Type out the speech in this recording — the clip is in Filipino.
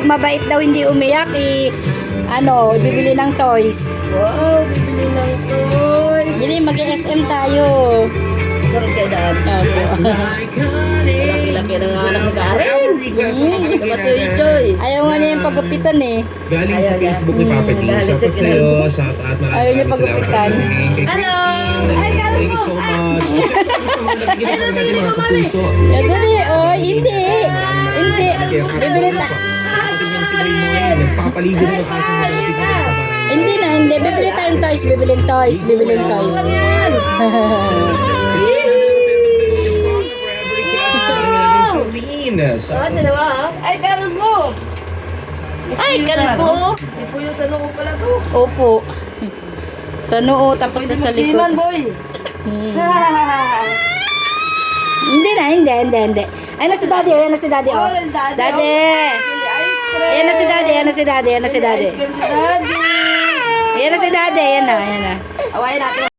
mabait daw hindi umiyak, bibili ng toys. Wow, bibili ng toys. Hindi, mag-SM tayo. Susunod kayo daan. Laki-laki ng anak ng Karen. Diba, Choy? Ayaw nga niya yung pagkapitan eh. Galing sa Facebook ni Papa D. Shout out sa'yo. Shout out. Ayaw niya pagkapitan. Hello! Ay, Thank you so much. Nabigyan natin mga kapuso. Dali, hindi. Hindi. Bibili ta. Nagpapaligo na ng aso na natin sa barangay. Hindi na, hindi. Bibili tayong toys. Bibilin toys. Bibilin toys. Dalawa. Ay, kalbo! Ay, kalbo. Hindi po yung sa noo pala to. Opo. Sa noo, tapos sa Siman, likod. boy. Hindi na, hindi. Ayun na si daddy, ayun na si daddy. Oh. Daddy. Ayan na si daddy, ayan na si daddy, ayan na si daddy. Ice cream si daddy. Ayan na si daddy, ayan na. Awayin natin.